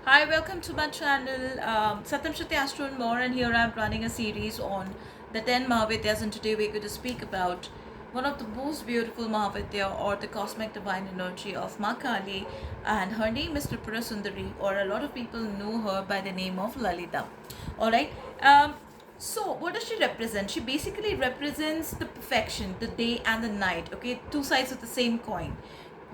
Hi, welcome to my channel, SatyamShakti Astro and more, and here I'm running a series on the 10 Mahavidyas, and today we're going to speak about one of the most beautiful Mahavidya, or the cosmic divine energy of Maa Kali, and her name is Tripura Sundari, or a lot of people know her by the name of Lalita. Alright, so what does she represent? She basically represents the perfection, the day and the night, okay, two sides of the same coin.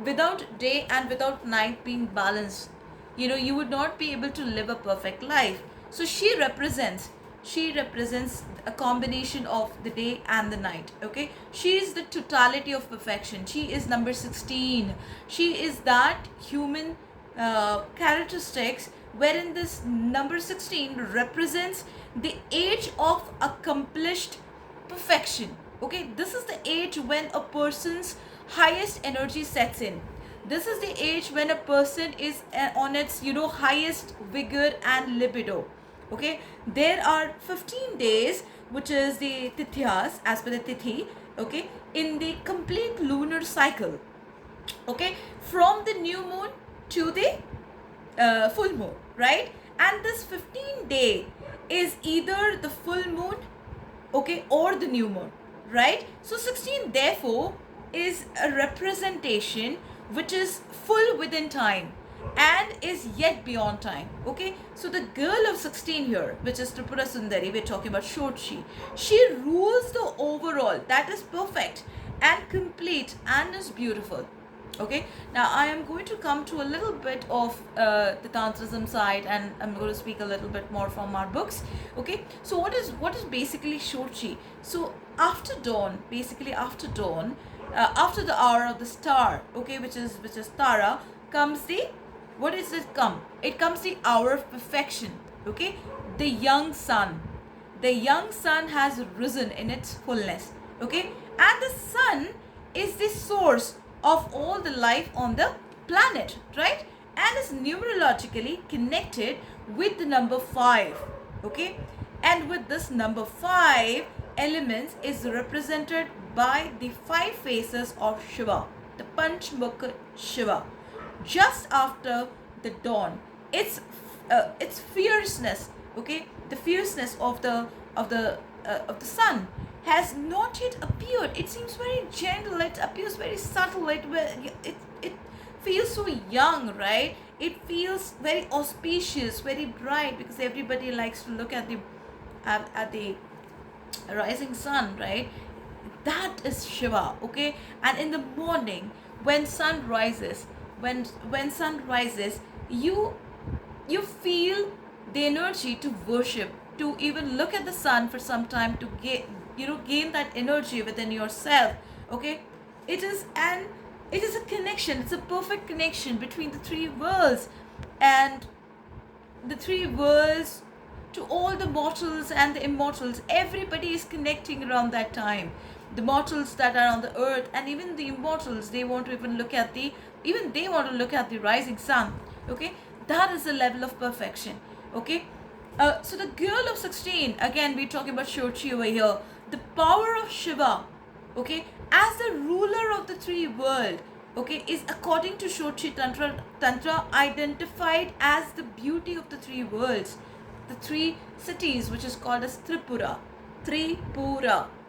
Without day and without night being balanced, you would not be able to live a perfect life. So she represents a combination of the day and the night. Okay, she is the totality of perfection. She is number 16. She is that human characteristics wherein this number 16 represents the age of accomplished perfection. Okay, this is the age when a person's highest energy sets in. This is the age when a person is on its highest vigor and libido. Okay, there are 15 days, which is the tithyas as per the tithi, okay, in the complete lunar cycle. Okay, from the new moon to the full moon, right? And this 15 day is either the full moon, okay, or the new moon, right? So 16 therefore is a representation which is full within time and is yet beyond time. Okay, so the girl of 16 here, which is Tripura Sundari, we're talking about Shodashi, she rules the overall, that is perfect and complete and is beautiful. Okay, now I am going to come to a little bit of the Tantrism side, and I'm going to speak a little bit more from our books. Okay, so what is basically Shodashi? So after dawn, basically after dawn, after the hour of the star, okay, which is Tara, comes the, what is it come? It comes the hour of perfection. Okay, the young sun. The young sun has risen in its fullness. Okay, and the sun is the source of all the life on the planet, right? And is numerologically connected with the number 5. Okay, and with this number 5 elements is represented by the 5 faces of Shiva, the Panchmukha Shiva. Just after the dawn, its fierceness, okay, the fierceness of the sun has not yet appeared. It seems very gentle. It appears very subtle. It feels so young, right? It feels very auspicious, very bright, because everybody likes to look at the rising sun, right? That is Shiva. Okay, and in the morning when sun rises, when sun rises, you feel the energy to worship, to even look at the sun for some time, to gain that energy within yourself. Okay, it is a connection. It's a perfect connection between the three worlds, and the three worlds to all the mortals and the immortals. Everybody is connecting around that time. The mortals that are on the earth, and even the immortals, they want to even look at the rising sun. Okay, that is the level of perfection. Okay, so the girl of 16, again we're talking about Shodashi over here, the power of Shiva, okay, as the ruler of the three world, okay, is according to Shodashi Tantra identified as the beauty of the three worlds, the three cities, which is called as Tripura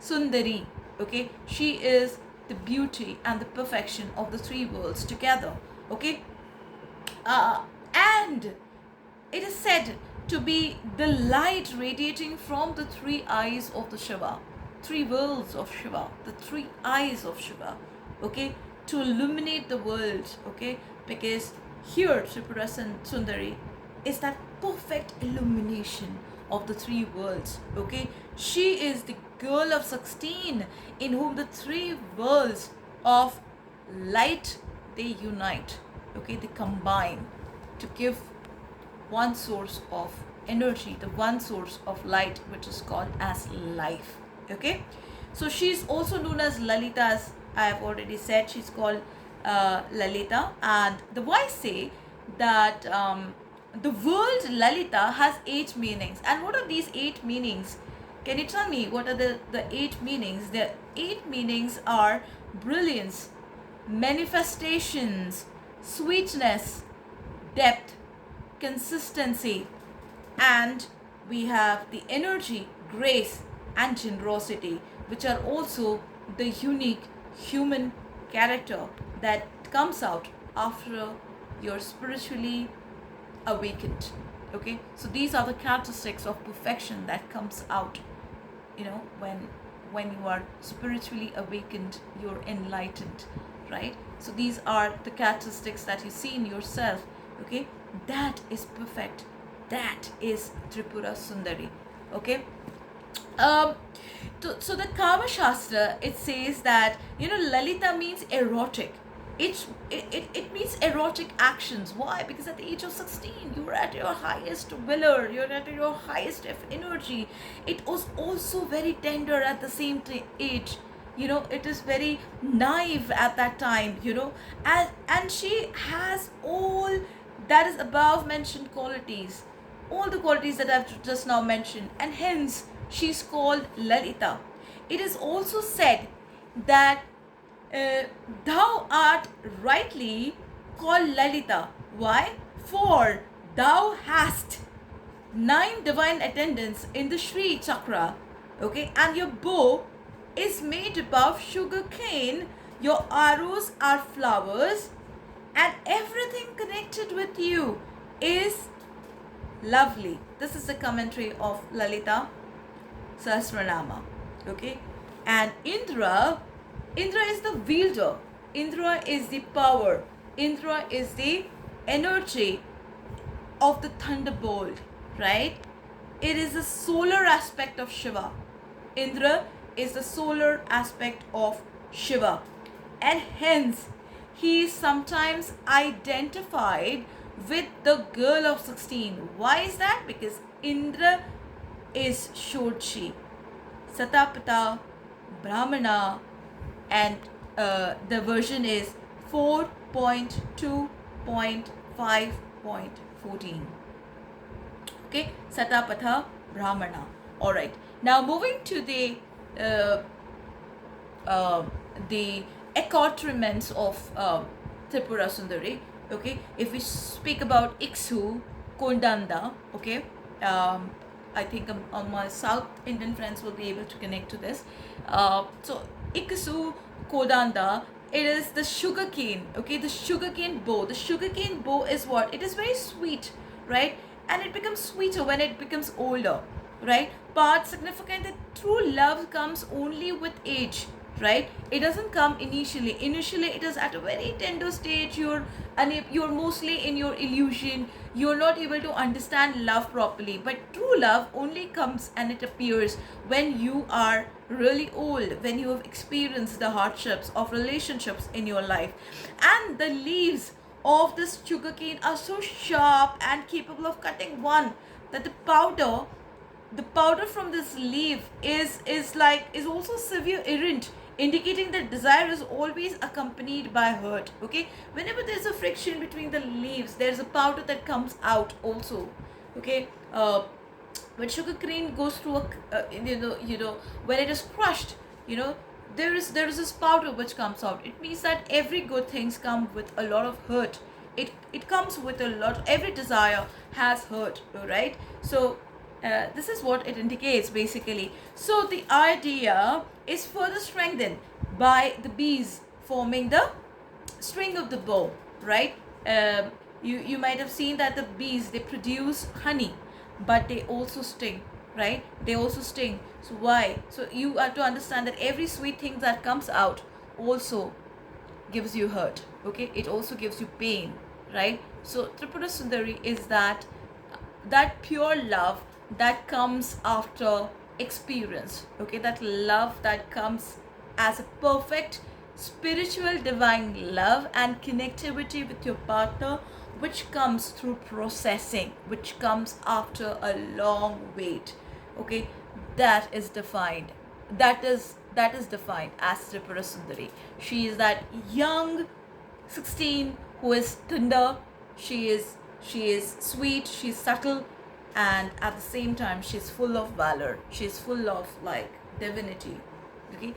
Sundari. Okay, she is the beauty and the perfection of the three worlds together. Okay, and it is said to be the light radiating from the three eyes of the Shiva, three worlds of Shiva, the three eyes of Shiva, okay, to illuminate the world. Okay, because here Tripura Sundari is that perfect illumination of the three worlds. Okay, she is the girl of 16 in whom the three worlds of light, they unite. Okay, they combine to give one source of energy, the one source of light, which is called as life. Okay, so she's also known as Lalita, as I have already said. She's called Lalita, and the wise say that the word Lalita has 8 meanings. And what are these 8 meanings? Can you tell me what are the 8 meanings? The 8 meanings are brilliance, manifestations, sweetness, depth, consistency, and we have the energy, grace, and generosity, which are also the unique human character that comes out after you're spiritually awakened. Okay, so these are the characteristics of perfection that comes out, when you are spiritually awakened, you're enlightened, right? So these are the characteristics that you see in yourself. Okay, that is perfect. That is Tripura Sundari. Okay. So the Kama Shastra, it says that Lalita means erotic. It means erotic actions. Why? Because at the age of 16, you're at your highest willor, you're at your highest energy. It was also very tender at the same age. It is very naive at that time. And she has all that is above mentioned qualities, all the qualities that I've just now mentioned, and hence she's called Lalita. It is also said that thou art rightly called Lalita. Why? For thou hast 9 divine attendants in the Sri Chakra, okay, and your bow is made above sugar cane, your arrows are flowers, and everything connected with you is lovely. This is the commentary of Lalita Sahasranama. Okay, and Indra is the wielder, Indra is the power, Indra is the energy of the thunderbolt, right? It is the solar aspect of Shiva. Indra is the solar aspect of Shiva, and hence he is sometimes identified with the girl of 16. Why is that? Because Indra is Shodashi, Satapata, Brahmana, and the version is 4.2.5.14. Okay, Satapatha Brahmana. Alright, now moving to the accoutrements of Tripura Sundari. Okay, if we speak about Iksu, Kondanda, okay, I think my South Indian friends will be able to connect to this. So Iksu, Kodanda, it is the sugarcane, okay, the sugarcane bow. The sugarcane bow is what? It is very sweet, right? And it becomes sweeter when it becomes older, right? But significant that true love comes only with age, right? It doesn't come initially. Initially, it is at a very tender stage. You're mostly in your illusion. You're not able to understand love properly. But true love only comes and it appears when you are really old, when you have experienced the hardships of relationships in your life. And the leaves of this sugarcane are so sharp and capable of cutting one that the powder from this leaf is also severe irritant, indicating that desire is always accompanied by hurt. Okay, whenever there's a friction between the leaves, there's a powder that comes out also. Okay, when sugarcane goes through when it is crushed, there is this powder which comes out. It means that every good things come with a lot of hurt. It comes with a lot. Every desire has hurt, right? So this is what it indicates basically. So the idea is further strengthened by the bees forming the string of the bow, right? You might have seen that the bees, they produce honey, but they also sting, right? They also sting. So why? So you have to understand that every sweet thing that comes out also gives you hurt. Okay, it also gives you pain, right? So Tripura Sundari is that pure love that comes after experience. Okay, that love that comes as a perfect spiritual divine love and connectivity with your partner, which comes through processing, which comes after a long wait. Okay, that is defined as Tripura Sundari. She is that young 16 who is tender. She is sweet, she's subtle, and at the same time she's full of valor. She's full of divinity. Okay,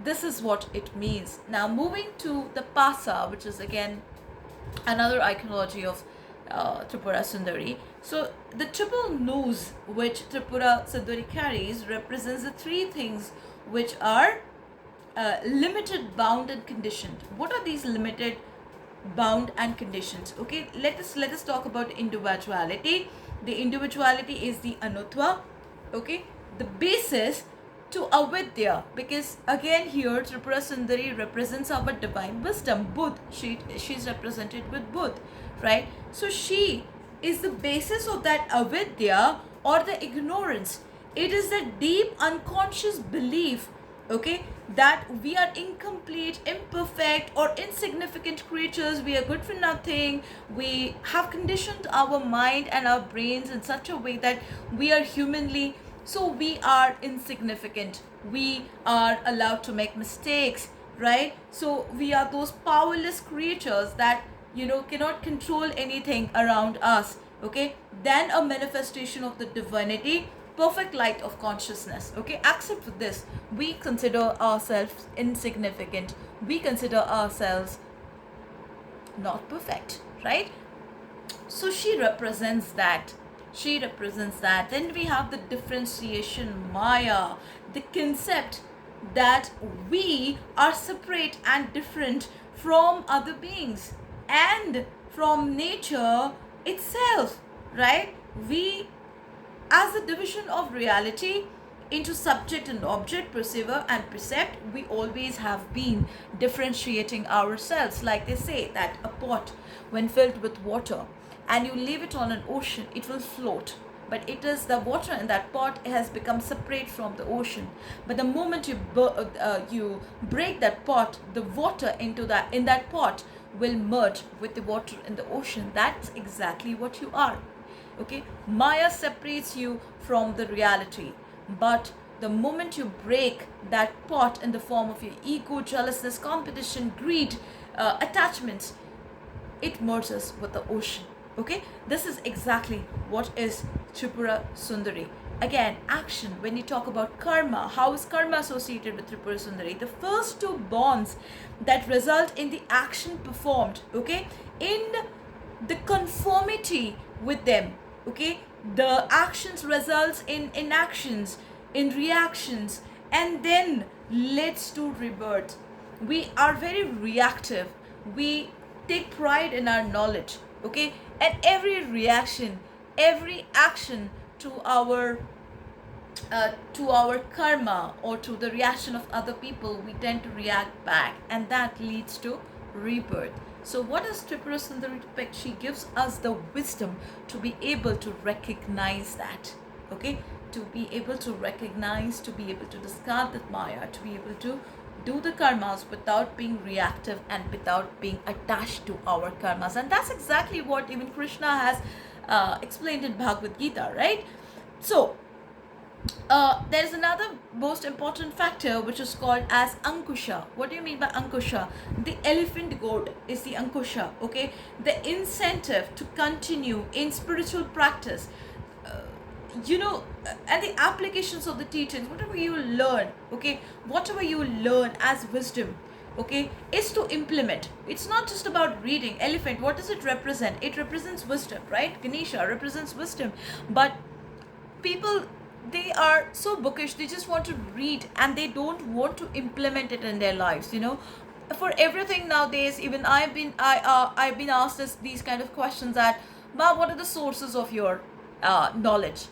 this is what it means. Now moving to the Pasa, which is again another iconology of Tripura Sundari. So the triple nose which Tripura Sundari carries represents the three things which are limited, bound, and conditioned. What are these limited, bound, and conditions? Okay, let us talk about individuality. The individuality is the anutva. Okay, the basis to avidya, because again here Tripura Sundari represents our divine wisdom, Bhoo. She's represented with Bhoo, right? So she is the basis of that avidya, or the ignorance. It is the deep unconscious belief, okay, that we are incomplete, imperfect, or insignificant creatures. We are good for nothing. We have conditioned our mind and our brains in such a way that we are humanly, so we are insignificant. We are allowed to make mistakes, right? So we are those powerless creatures that, cannot control anything around us. Okay, then a manifestation of the divinity, perfect light of consciousness. Okay, accept this. We consider ourselves insignificant. We consider ourselves not perfect, right? So she represents that. Then we have the differentiation, Maya, the concept that we are separate and different from other beings and from nature itself, right? We, as a division of reality into subject and object, perceiver and percept, we always have been differentiating ourselves. Like they say that a pot, when filled with water and you leave it on an ocean, it will float. But it is the water in that pot has become separate from the ocean. But the moment you break that pot, the water in that pot will merge with the water in the ocean. That's exactly what you are. Okay, Maya separates you from the reality, but the moment you break that pot in the form of your ego, jealousness, competition, greed, attachments, it merges with the ocean. Okay, this is exactly what is Tripura Sundari. Again, action. When you talk about karma, how is karma associated with Tripura Sundari? The first two bonds that result in the action performed, okay, in the conformity with them. Okay, the actions results in inactions, in reactions, and then leads to rebirth. We are very reactive. We take pride in our knowledge. Okay, and every reaction, every action to our karma or to the reaction of other people, we tend to react back, and that leads to rebirth. So what does Tripura Sundari depict? She gives us the wisdom to be able to recognize that. Okay, to be able to recognize, to be able to discard that Maya, to be able to do the karmas without being reactive and without being attached to our karmas. And that's exactly what even Krishna has explained in Bhagavad Gita, right? So there is another most important factor which is called as Ankusha. What do you mean by Ankusha? The elephant goat is the Ankusha, okay? The incentive to continue in spiritual practice. And the applications of the teachings, whatever you learn, okay, whatever you learn as wisdom, okay, is to implement. It's not just about reading. Elephant, what does it represent? It represents wisdom, right? Ganesha represents wisdom. But people, they are so bookish, they just want to read and they don't want to implement it in their lives. For everything nowadays, even I've been asked these kind of questions that, Ma, what are the sources of your knowledge?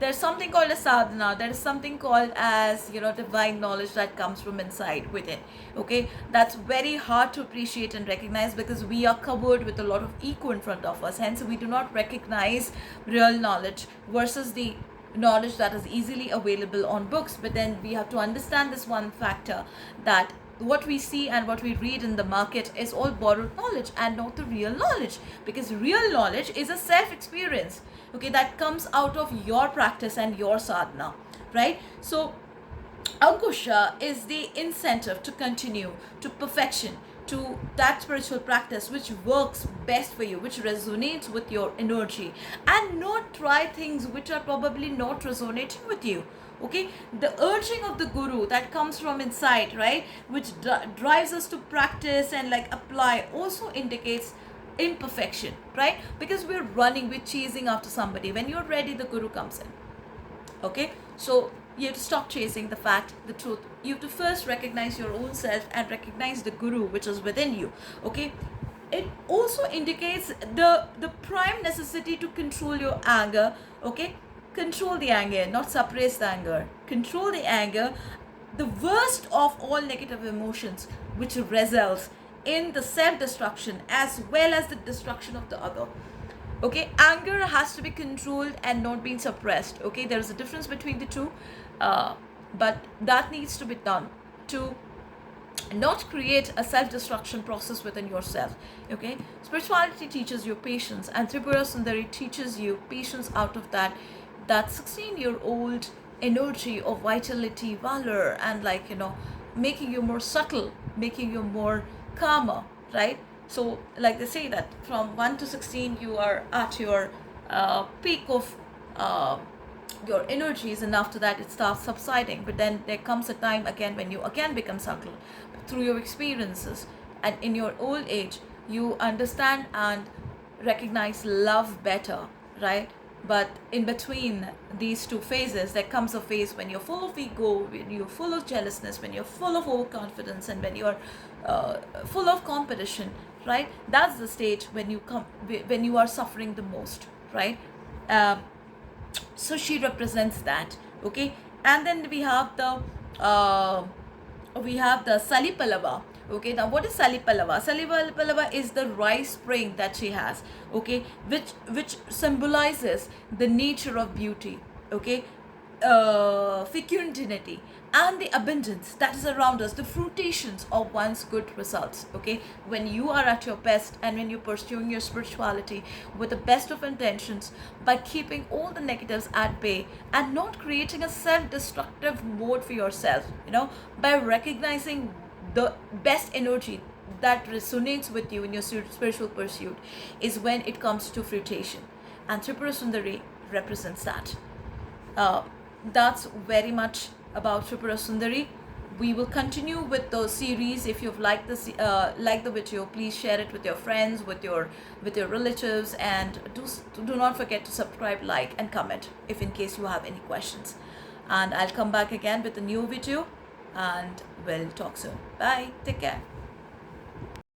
There's something called a sadhana. There is something called as divine knowledge that comes from inside within. Okay, that's very hard to appreciate and recognize because we are covered with a lot of ego in front of us. Hence, we do not recognize real knowledge versus the knowledge that is easily available on books. But then we have to understand this one factor, that what we see and what we read in the market is all borrowed knowledge and not the real knowledge, because real knowledge is a self experience, okay, that comes out of your practice and your sadhana, right? So Ankusha is the incentive to continue to perfection, to that spiritual practice which works best for you, which resonates with your energy, and not try things which are probably not resonating with you. Okay, the urging of the guru that comes from inside, right, which drives us to practice and apply, also indicates imperfection, right? Because we're running, we're chasing after somebody. When you're ready, the guru comes in. Okay, so you have to stop chasing the fact, the truth. You have to first recognize your own self and recognize the guru which is within you. Okay, it also indicates the prime necessity to control your anger. Okay, control the anger, not suppress the anger. Control the anger, the worst of all negative emotions, which results in the self-destruction as well as the destruction of the other. Okay, anger has to be controlled and not being suppressed. Okay, there is a difference between the two, but that needs to be done to not create a self-destruction process within yourself. Okay, spirituality teaches you patience, and Tripura Sundari teaches you patience out of that 16-year-old energy of vitality, valor, and making you more subtle, making you more calmer, right? So like they say that from 1 to 16 you are at your peak of your energies, and after that it starts subsiding. But then there comes a time again when you again become subtle through your experiences, and in your old age you understand and recognize love better, right? But in between these two phases, there comes a phase when you're full of ego, when you're full of jealousness, when you're full of overconfidence, and when you're full of competition, right? That's the stage when you are suffering the most, right? So she represents that. Okay, and then we have the Salipalava. Okay, now what is Salipalava? Salipalava is the rice spring that she has, okay, which symbolizes the nature of beauty, okay, fecundity, and the abundance that is around us, the fruitations of one's good results. Okay, when you are at your best and when you're pursuing your spirituality with the best of intentions, by keeping all the negatives at bay and not creating a self-destructive mode for yourself, by recognizing the best energy that resonates with you in your spiritual pursuit, is when it comes to fruition. And Tripura Sundari represents that. That's very much about Tripura Sundari. We will continue with the series. If you've liked the video, please share it with your friends, with your relatives, and do not forget to subscribe, like, and comment if in case you have any questions. And I'll come back again with a new video, and we'll talk soon. Bye. Take care.